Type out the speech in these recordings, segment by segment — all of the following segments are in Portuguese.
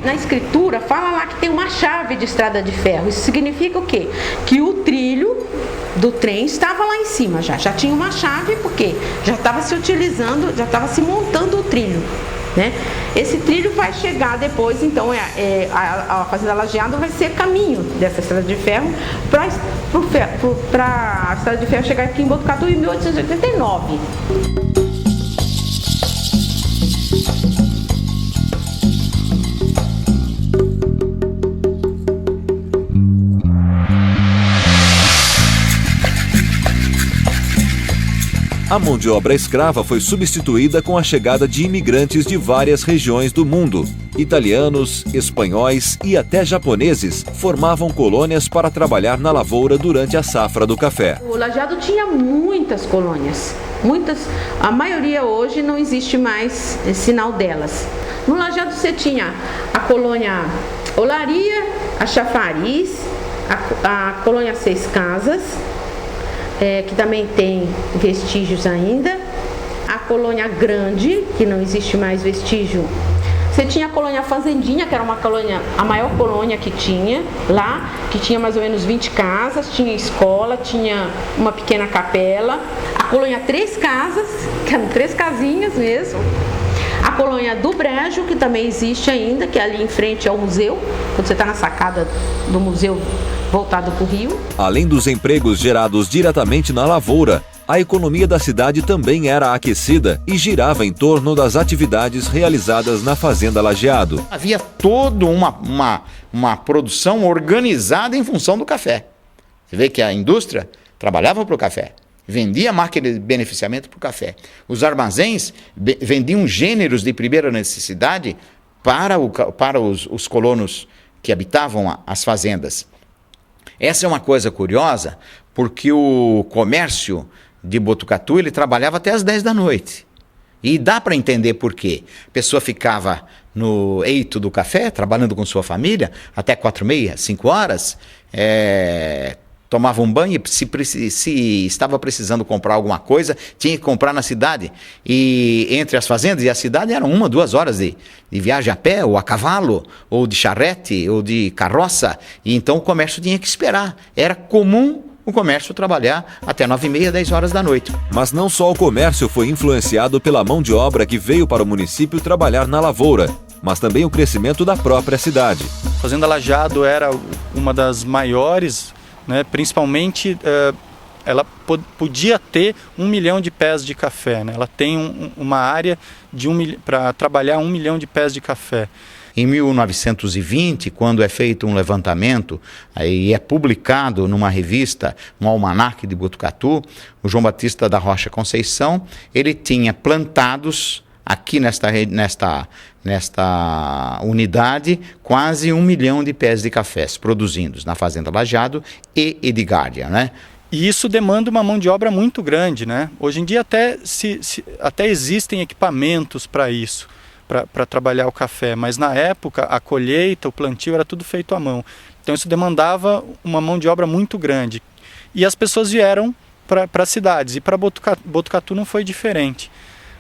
Na escritura fala lá que tem uma chave de estrada de ferro. Isso significa o quê? Que o trilho do trem estava lá em cima já tinha uma chave, porque já estava se utilizando, já estava se montando o trilho, né? Esse trilho vai chegar depois, então a Fazenda Lajeado vai ser caminho dessa estrada de ferro para a estrada de ferro chegar aqui em Botucatu em 1889. A mão de obra escrava foi substituída com a chegada de imigrantes de várias regiões do mundo. Italianos, espanhóis e até japoneses formavam colônias para trabalhar na lavoura durante a safra do café. O Lajeado tinha muitas colônias, a maioria hoje não existe mais sinal delas. No Lajeado você tinha a colônia Olaria, a Chafariz, a colônia Seis Casas, que também tem vestígios ainda, a colônia Grande, que não existe mais vestígio. Você tinha a colônia Fazendinha, que era uma colônia, a maior colônia que tinha lá, que tinha mais ou menos 20 casas, tinha escola, tinha uma pequena capela. A colônia Três Casas, que eram 3 casinhas mesmo. A colônia do Brejo, que também existe ainda, que é ali em frente ao museu, quando você está na sacada do museu voltado para o rio. Além dos empregos gerados diretamente na lavoura, a economia da cidade também era aquecida e girava em torno das atividades realizadas na Fazenda Lajeado. Havia toda uma produção organizada em função do café. Você vê que a indústria trabalhava para o café, vendia máquina de beneficiamento para o café. Os armazéns vendiam gêneros de primeira necessidade para os colonos que habitavam as fazendas. Essa é uma coisa curiosa, porque o comércio de Botucatu ele trabalhava até as 10 da noite. E dá para entender por quê. A pessoa ficava no eito do café, trabalhando com sua família, até 4h30, 5 horas, tomava um banho e se estava precisando comprar alguma coisa, tinha que comprar na cidade. E entre as fazendas e a cidade eram 1, 2 horas de viagem a pé, ou a cavalo, ou de charrete, ou de carroça. E então o comércio tinha que esperar. Era comum o comércio trabalhar até 9h30, 10 horas da noite. Mas não só o comércio foi influenciado pela mão de obra que veio para o município trabalhar na lavoura, mas também o crescimento da própria cidade. A Fazenda Lajeado era uma das maiores, né, principalmente ela podia ter 1 milhão de pés de café, né? Ela tem uma área para trabalhar 1 milhão de pés de café. Em 1920, quando é feito um levantamento e é publicado numa revista, um almanaque de Botucatu, o João Batista da Rocha Conceição, ele tinha plantados aqui nesta unidade quase 1 milhão de pés de cafés produzidos na Fazenda Lajeado e Edgária, né? E isso demanda uma mão de obra muito grande, né? Hoje em dia até existem equipamentos para isso, para trabalhar o café, mas na época a colheita, o plantio era tudo feito à mão. Então isso demandava uma mão de obra muito grande. E as pessoas vieram para as cidades, e para Botucatu não foi diferente.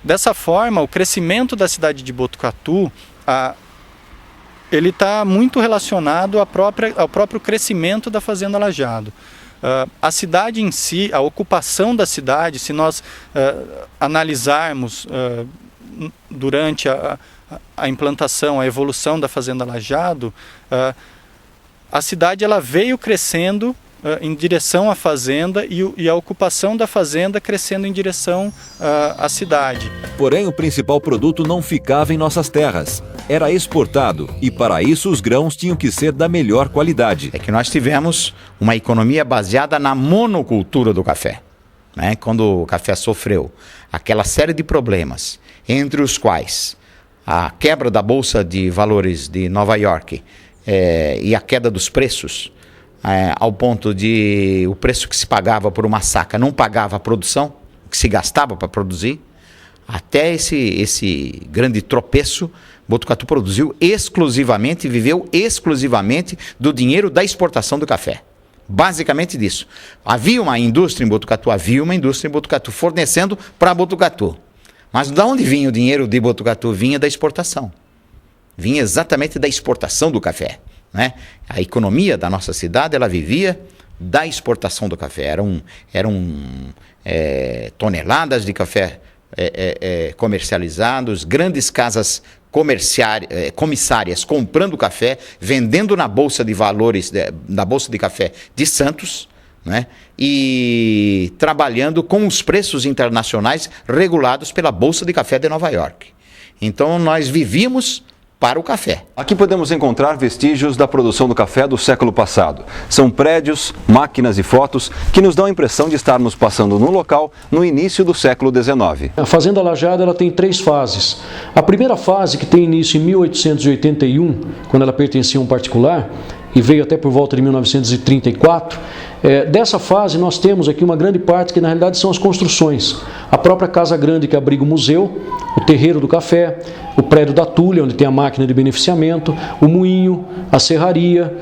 Dessa forma, o crescimento da cidade de Botucatu, ele está muito relacionado ao próprio crescimento da Fazenda Lajeado. A cidade em si, a ocupação da cidade, se nós analisarmos durante a implantação, a evolução da Fazenda Lajeado, a cidade ela veio crescendo em direção à fazenda e a ocupação da fazenda crescendo em direção à cidade. Porém, o principal produto não ficava em nossas terras. Era exportado e, para isso, os grãos tinham que ser da melhor qualidade. É que nós tivemos uma economia baseada na monocultura do café, né? Quando o café sofreu aquela série de problemas, entre os quais a quebra da Bolsa de Valores de Nova York e a queda dos preços, ao ponto de o preço que se pagava por uma saca não pagava a produção, o que se gastava para produzir, até esse grande tropeço, Botucatu produziu exclusivamente, viveu exclusivamente do dinheiro da exportação do café. Basicamente disso. Havia uma indústria em Botucatu, fornecendo para Botucatu. Mas de onde vinha o dinheiro de Botucatu? Vinha da exportação. vinha exatamente da exportação do café, né? A economia da nossa cidade, ela vivia da exportação do café. Eram toneladas de café comercializados, grandes casas comissárias comprando café, vendendo na Bolsa de Valores, na Bolsa de Café de Santos, né? E trabalhando com os preços internacionais regulados pela Bolsa de Café de Nova York. Então nós vivíamos para o café. Aqui podemos encontrar vestígios da produção do café do século passado. São prédios, máquinas e fotos que nos dão a impressão de estarmos passando num local no início do século XIX. A Fazenda Lajada ela tem 3 fases. A primeira fase, que tem início em 1881, quando ela pertencia a um particular, e veio até por volta de 1934, dessa fase nós temos aqui uma grande parte que na realidade são as construções. A própria Casa Grande que abriga o museu, o terreiro do café, o prédio da Tulha, onde tem a máquina de beneficiamento, o moinho, a serraria.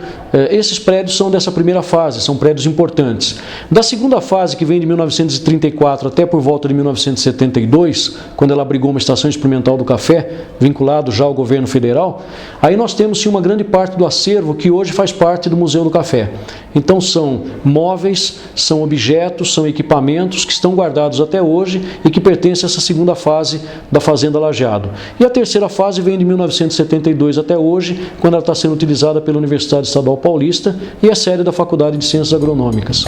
Esses prédios são dessa primeira fase, são prédios importantes. Da segunda fase, que vem de 1934 até por volta de 1972, quando ela abrigou uma estação experimental do café, vinculado já ao governo federal, aí nós temos sim uma grande parte do acervo que hoje faz parte do Museu do Café. Então são móveis, são objetos, são equipamentos que estão guardados até hoje e que pertencem a essa segunda fase da Fazenda Lajeado. E a terceira fase vem de 1972 até hoje, quando ela está sendo utilizada pela Universidade Estadual Paulista e é sede da Faculdade de Ciências Agronômicas.